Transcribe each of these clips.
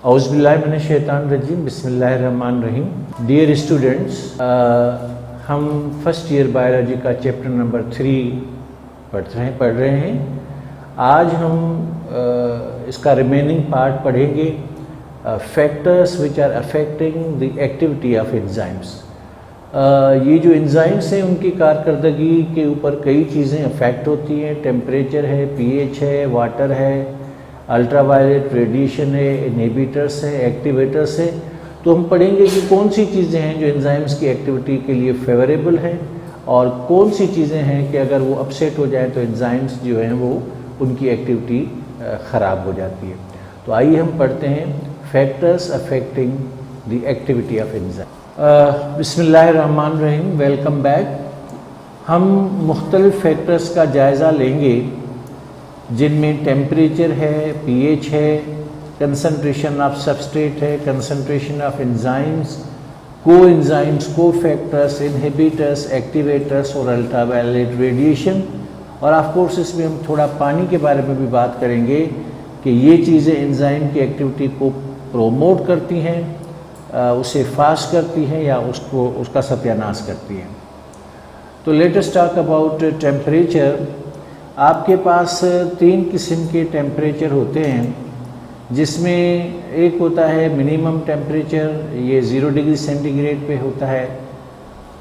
औज़ुबिल्लाहिमिनश्शैतानिर्रजीम बिस्मिल्लाहिर्रहमानिर्रहीम। Dear students, हम first year biology का चैप्टर नंबर 3 पढ़ रहे हैं। आज हम इसका रिमेनिंग पार्ट पढ़ेंगे, factors which are affecting the activity of enzymes. ये जो एंजाइम्स हैं उनकी कारकर्दगी के ऊपर कई चीज़ें अफेक्ट होती हैं। टेम्परेचर है, पीएच है, वाटर है, अल्ट्रावायलेट रेडिएशन है, इनहिबिटर्स है, एक्टिवेटर्स है। तो हम पढ़ेंगे कि कौन सी चीज़ें हैं जो एंजाइम्स की एक्टिविटी के लिए फेवरेबल हैं और कौन सी चीज़ें हैं कि अगर वो अपसेट हो जाए तो एंजाइम्स जो हैं वो उनकी एक्टिविटी ख़राब हो जाती है। तो आइए हम पढ़ते हैं factors affecting the activity of enzyme. बिस्मिल्लाहिर्रहमानिर्रहीम, वेलकम बैक। हम मुख्तलिफ फैक्टर्स का जायज़ा लेंगे जिनमें टेम्परेचर है, पीएच है, कंसंट्रेशन ऑफ सबस्ट्रेट है, concentration of enzymes, coenzymes, cofactors, inhibitors, activators और अल्ट्रावायलेट रेडिएशन। और ऑफ कोर्स इसमें हम थोड़ा पानी के बारे में भी बात करेंगे कि ये चीज़ें एंजाइम की एक्टिविटी को प्रोमोट करती हैं, उसे फास्ट करती हैं या उसका सत्यानाश करती हैं। तो let us talk about temperature. आपके पास 3 किस्म के टेम्परेचर होते हैं, जिसमें एक होता है मिनिमम टेम्परेचर, ये 0 डिग्री सेंटीग्रेड पे होता है,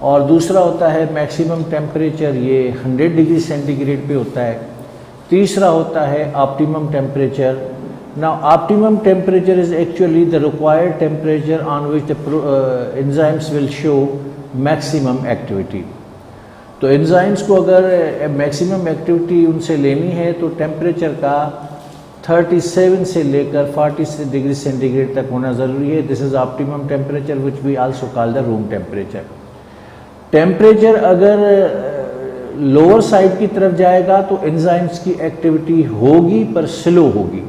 और दूसरा होता है मैक्सिमम टेम्परेचर, ये 100 डिग्री सेंटीग्रेड पे होता है। तीसरा होता है optimum temperature. Now optimum temperature is actually the required temperature on which the enzymes will show maximum activity. तो एंजाइम्स को अगर मैक्सिमम एक्टिविटी उनसे लेनी है तो टेम्परेचर का 37 से लेकर 40 डिग्री सेंटीग्रेड तक होना ज़रूरी है। This is optimum temperature which we also call the room temperature. Temperature अगर लोअर साइड की तरफ जाएगा तो एंजाइम्स की एक्टिविटी होगी पर स्लो होगी,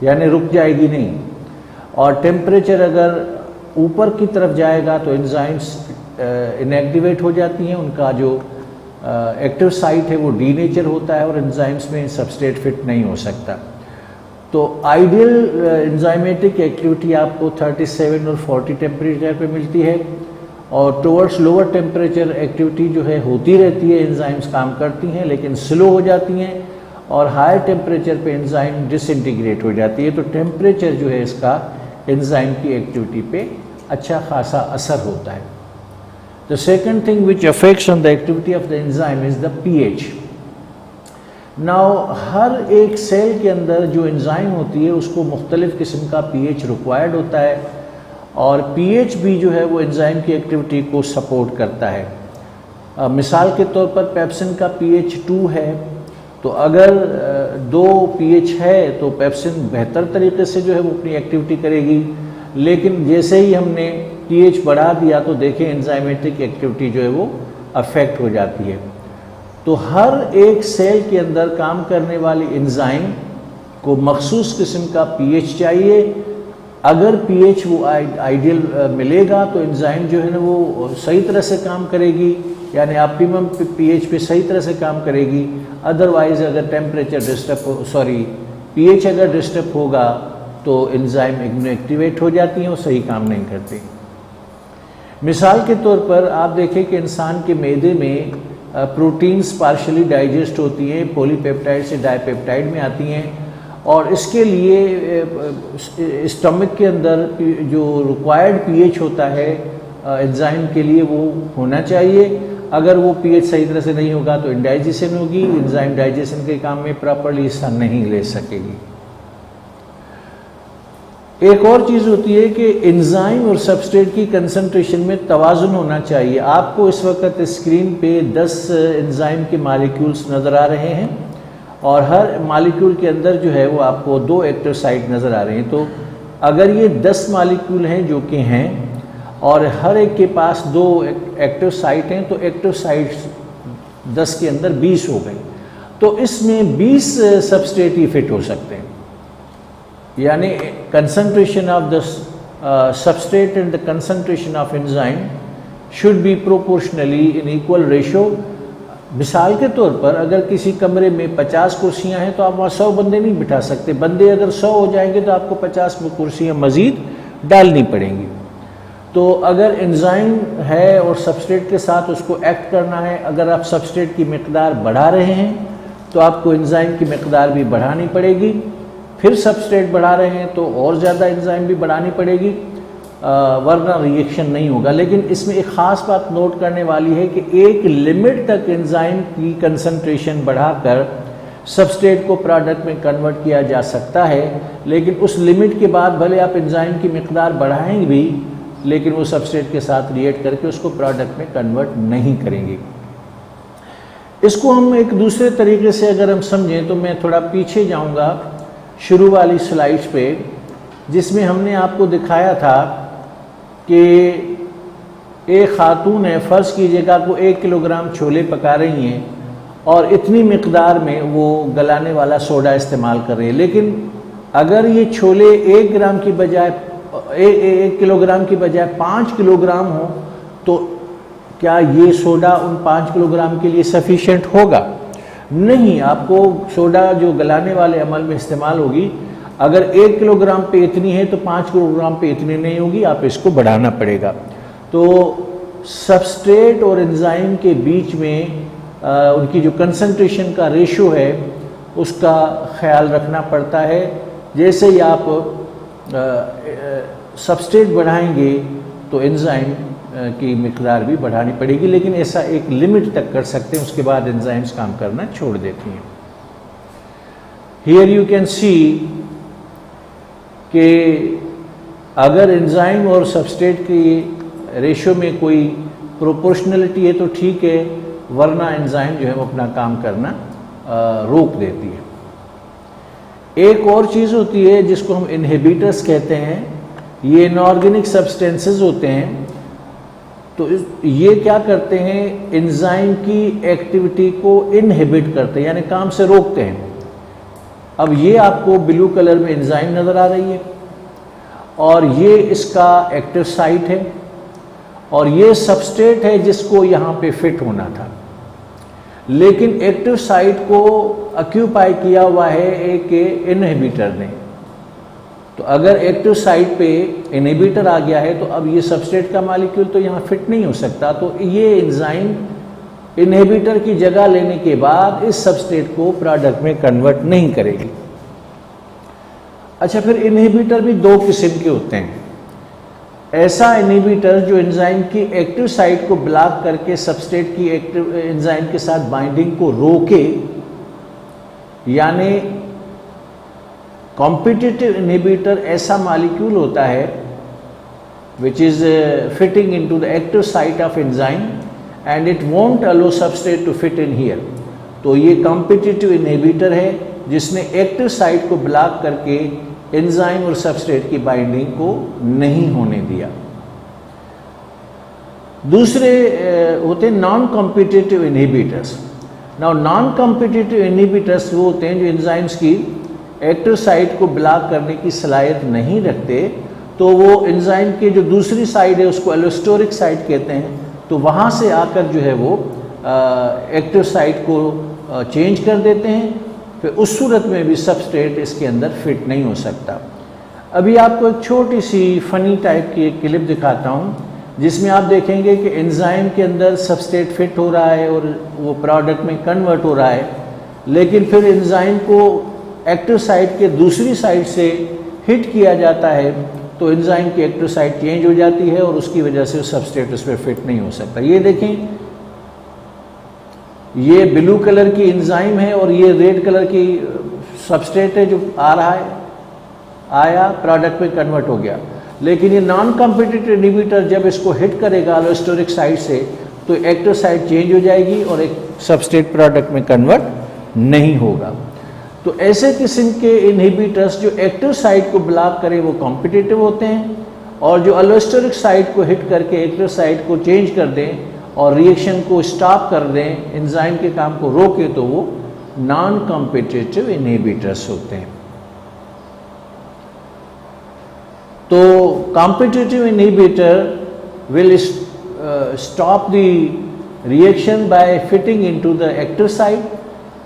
यानी रुक जाएगी नहीं। और टेम्परेचर अगर ऊपर की तरफ जाएगा तो एंजाइम्स इनएक्टिवेट हो जाती हैं, उनका जो एक्टिव साइट है वो डीनेचर होता है और एंजाइम्स में सबस्ट्रेट फिट नहीं हो सकता। तो आइडियल एंजाइमेटिक एक्टिविटी आपको 37 और 40 टेम्परेचर पे मिलती है, और टुवर्ड्स लोअर टेम्परेचर एक्टिविटी जो है होती रहती है, एंजाइम्स काम करती हैं लेकिन स्लो हो जाती हैं, और हायर टेम्परेचर पे एंजाइम डिसइंटीग्रेट हो जाती है। तो टेम्परेचर जो है इसका एंजाइम की एक्टिविटी पे अच्छा खासा असर होता है। The second thing which affects on the activity of the enzyme is the pH. Now हर एक सेल के अंदर जो एंजाइम होती है उसको मुख्तलिफ किस्म का pH रिक्वायर्ड होता है, और pH भी जो है वो एंजाइम की एक्टिविटी को सपोर्ट करता है। मिसाल के तौर पर पेप्सिन का pH 2 है, तो अगर 2 pH है तो पेप्सिन बेहतर तरीके से जो है वो अपनी एक्टिविटी करेगी, लेकिन जैसे ही हमने pH बढ़ा दिया तो देखें एंजाइमेटिक एक्टिविटी जो है वो अफेक्ट हो जाती है। तो हर एक सेल के अंदर काम करने वाली एंजाइम को मखसूस किस्म का pH चाहिए। अगर pH वो आइडियल मिलेगा तो एंजाइम जो है ना वो सही तरह से काम करेगी, यानी ऑप्टिमम pH पे सही तरह से काम करेगी। अदरवाइज अगर pH अगर डिस्टर्ब होगा तो एंजाइम इनएक्टिवेट हो जाती हैं और सही काम नहीं करती। मिसाल के तौर पर आप देखें कि इंसान के मैदे में प्रोटीन्स पार्शली डाइजेस्ट होती हैं, पॉलीपेप्टाइड से डाइपेप्टाइड में आती हैं, और इसके लिए स्टमक के अंदर जो रिक्वायर्ड pH होता है एंजाइम के लिए वो होना चाहिए। अगर वो pH सही तरह से नहीं होगा तो इंडाइजेशन होगी, एंजाइम डाइजेशन के काम में प्रॉपर्ली हिस्सा नहीं ले सकेगी। एक और चीज़ होती है कि एंजाइम और सबस्ट्रेट की कंसंट्रेशन में तवाज़ुन होना चाहिए। आपको इस वक्त स्क्रीन पे 10 एंजाइम के मालिक्यूल्स नज़र आ रहे हैं, और हर मालिक्यूल के अंदर जो है वो आपको 2 एक्टिव साइट नज़र आ रहे हैं। तो अगर ये 10 मालिक्यूल हैं जो कि हैं और हर एक के पास 2 एक्टिव साइट हैं, तो एक्टिव साइट्स 10 के अंदर 20 हो गए। तो इसमें 20 सबस्ट्रेट ही फिट हो सकते हैं, यानी concentration of the substrate and the concentration of enzyme should be proportionally in equal ratio. मिसाल के तौर पर अगर किसी कमरे में 50 कुर्सियां हैं तो आप वहाँ 100 बंदे नहीं बिठा सकते। बंदे अगर 100 हो जाएंगे तो आपको 50 कुर्सियां मज़ीद डालनी पड़ेंगी। तो अगर एंजाइम है और सबस्ट्रेट के साथ उसको एक्ट करना है, अगर आप सबस्ट्रेट की मिकदार बढ़ा रहे हैं तो आपको एंजाइम की मिकदार भी बढ़ानी पड़ेगी। फिर सबस्ट्रेट बढ़ा रहे हैं तो और ज़्यादा एंजाइम भी बढ़ानी पड़ेगी, वरना रिएक्शन नहीं होगा। लेकिन इसमें एक ख़ास बात नोट करने वाली है कि एक लिमिट तक एंजाइम की कंसंट्रेशन बढ़ाकर सबस्ट्रेट को प्रोडक्ट में कन्वर्ट किया जा सकता है, लेकिन उस लिमिट के बाद भले आप एंजाइम की मिकदार बढ़ाएंगे भी, लेकिन वो सबस्ट्रेट के साथ रिएक्ट करके उसको प्रोडक्ट में कन्वर्ट नहीं करेंगे। इसको हम एक दूसरे तरीके से अगर हम समझें तो मैं थोड़ा पीछे जाऊंगा शुरू वाली स्लाइड्स पे, जिसमें हमने आपको दिखाया था कि एक खातून है, फ़र्ज़ कीजिएगा को 1 किलोग्राम छोले पका रही हैं और इतनी मिकदार में वो गलाने वाला सोडा इस्तेमाल कर रही है। लेकिन अगर ये छोले 1 ग्राम की बजाय 1 किलोग्राम की बजाय 5 किलोग्राम हो तो क्या ये सोडा उन 5 किलोग्राम के लिए सफिशेंट होगा? नहीं, आपको सोडा जो गलाने वाले अमल में इस्तेमाल होगी, अगर 1 किलोग्राम पे इतनी है तो 5 किलोग्राम पे इतनी नहीं होगी, आप इसको बढ़ाना पड़ेगा। तो सबस्ट्रेट और एंजाइम के बीच में उनकी जो कंसंट्रेशन का रेशो है उसका ख्याल रखना पड़ता है। जैसे ही आप सबस्ट्रेट बढ़ाएंगे तो एंजाइम की मिकदार भी बढ़ानी पड़ेगी, लेकिन ऐसा एक लिमिट तक कर सकते हैं, उसके बाद एंजाइम्स काम करना छोड़ देती हैं। हियर यू कैन सी कि अगर एंजाइम और सबस्ट्रेट की रेशो में कोई प्रोपोर्शनलिटी है तो ठीक है, वरना एंजाइम जो है वो अपना काम करना रोक देती है। एक और चीज़ होती है जिसको हम इनहिबिटर्स कहते हैं। ये इनऑर्गेनिक सब्सटेंसेस होते हैं। तो ये क्या करते हैं, एंजाइम की एक्टिविटी को इनहिबिट करते हैं, यानी काम से रोकते हैं। अब ये आपको ब्लू कलर में एंजाइम नज़र आ रही है और ये इसका एक्टिव साइट है और ये सबस्ट्रेट है जिसको यहाँ पे फिट होना था, लेकिन एक्टिव साइट को ऑक्यूपाई किया हुआ है एक इनहिबिटर ने। तो अगर एक्टिव साइट पे इनहिबिटर आ गया है तो अब ये सबस्ट्रेट का मॉलिक्यूल तो यहाँ फिट नहीं हो सकता, तो ये एंजाइम इनहिबिटर की जगह लेने के बाद इस सबस्ट्रेट को प्रोडक्ट में कन्वर्ट नहीं करेगी। अच्छा, फिर इनहिबिटर भी 2 किस्म के होते हैं। ऐसा इनहिबिटर जो एंजाइम की एक्टिव साइट को ब्लॉक करके सबस्ट्रेट की एक्टिव एंजाइम के साथ बाइंडिंग को रोके, यानी कॉम्पिटिटिव इनहिबिटर ऐसा मॉलिक्यूल होता है which is fitting into the active site of enzyme and it won't allow substrate to fit in here. तो ये कॉम्पिटिटिव इनहिबिटर है जिसने एक्टिव साइट को ब्लॉक करके एंजाइम और सबस्ट्रेट की बाइंडिंग को नहीं होने दिया। दूसरे होते हैं non competitive inhibitors. Now non competitive inhibitors वो होते हैं जो एंजाइम्स की एक्टिव साइट को ब्लॉक करने की सलाहियत नहीं रखते, तो वो एंजाइम के जो दूसरी साइड है उसको एलोस्टोरिक साइट कहते हैं, तो वहाँ से आकर जो है वो एक्टिव साइट को चेंज कर देते हैं। फिर उस सूरत में भी सबस्ट्रेट इसके अंदर फिट नहीं हो सकता। अभी आपको एक छोटी सी फनी टाइप की एक क्लिप दिखाता हूँ जिसमें आप देखेंगे कि एंजाइम के अंदर सबस्ट्रेट फिट हो रहा है और वो प्रोडक्ट में कन्वर्ट हो रहा है, लेकिन फिर एंजाइम को एक्टिव साइट के दूसरी साइड से हिट किया जाता है तो एंजाइम की एक्टिव साइट चेंज हो जाती है और उसकी वजह से सबस्ट्रेट उस पर फिट नहीं हो सकता। ये देखें, ये ब्लू कलर की एंजाइम है और ये रेड कलर की सबस्ट्रेट है जो आ रहा है, आया प्रोडक्ट में कन्वर्ट हो गया। लेकिन ये नॉन कॉम्पिटिटिव इनहिबिटर जब इसको हिट करेगा एलोस्टोरिक साइड से तो एक्टिव साइट चेंज हो जाएगी और एक सबस्ट्रेट प्रोडक्ट में कन्वर्ट नहीं होगा। तो ऐसे किस्म के इनहिबिटर्स जो एक्टिव साइट को ब्लॉक करें वो कॉम्पिटिटिव होते हैं, और जो एलोस्टोरिक साइट को हिट करके एक्टिव साइट को चेंज कर दें और रिएक्शन को स्टॉप कर दें, एंजाइम के काम को रोके, तो वो नॉन कॉम्पिटिटिव इनहिबिटर्स होते हैं। तो competitive inhibitor will stop the reaction by fitting into the active site,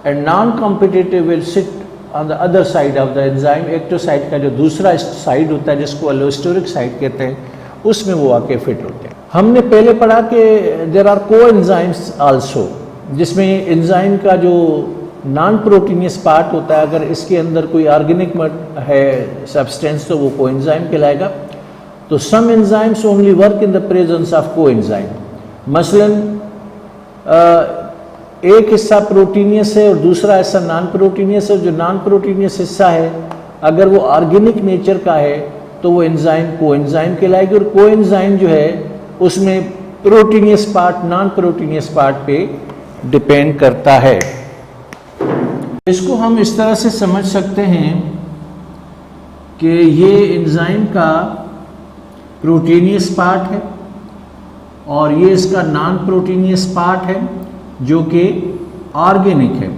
and non-competitive will sit on the other side of the enzyme. Active site का जो दूसरा साइड होता है जिसको अलोस्टोरिक साइट कहते हैं, उसमें वो आके फिट होते हैं। हमने पहले पढ़ा कि देयर आर को एंजाइम्स आल्सो, जिसमें एंजाइम का जो नॉन प्रोटीनियस पार्ट होता है, अगर इसके अंदर कोई ऑर्गेनिक है सब्सटेंस तो वो कोएंजाइम कहलाएगा। तो some enzymes only work in the presence of coenzyme. मसलन एक हिस्सा प्रोटीनियस है और दूसरा हिस्सा नॉन प्रोटीनियस है। जो नॉन प्रोटीनियस हिस्सा है अगर वो ऑर्गेनिक नेचर का है तो वो एंजाइम कोएंजाइम कहलाएगी, और कोएंजाइम जो है उसमें proteinaceous part non proteinaceous part पे डिपेंड करता है। इसको हम इस तरह से समझ सकते हैं कि ये एंजाइम का प्रोटीनियस पार्ट है और ये इसका नॉन प्रोटीनियस पार्ट है जो कि ऑर्गेनिक है।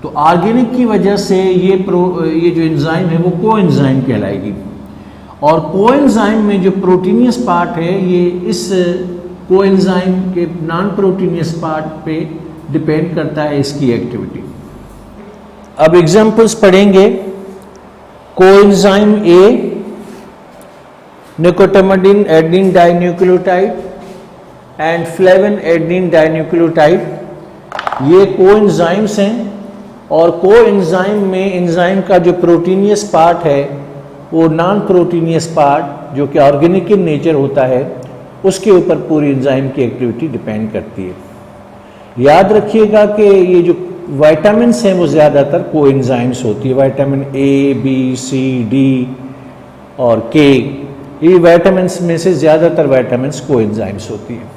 तो ऑर्गेनिक की वजह से ये जो एंजाइम है वो कोएंजाइम कहलाएगी, और कोएंजाइम में जो प्रोटीनियस पार्ट है ये इस कोएंजाइम के नॉन प्रोटीनियस पार्ट पे डिपेंड करता है इसकी एक्टिविटी। अब एग्जांपल्स पढ़ेंगे। Coenzyme A, nicotinamide adenine dinucleotide and flavin adenine dinucleotide, ये कोएंजाइम्स हैं, और कोएंजाइम में एंजाइम का जो प्रोटीनियस पार्ट है वो नॉन प्रोटीनियस पार्ट जो कि ऑर्गेनिक इन नेचर होता है उसके ऊपर पूरी एंजाइम की एक्टिविटी डिपेंड करती है। याद रखिएगा कि ये जो विटामिन्स हैं वो ज़्यादातर कोएंजाइम्स होती है। Vitamin A, B, C, D और के, ये विटामिन्स में से ज़्यादातर विटामिन्स कोएंजाइम्स होती हैं।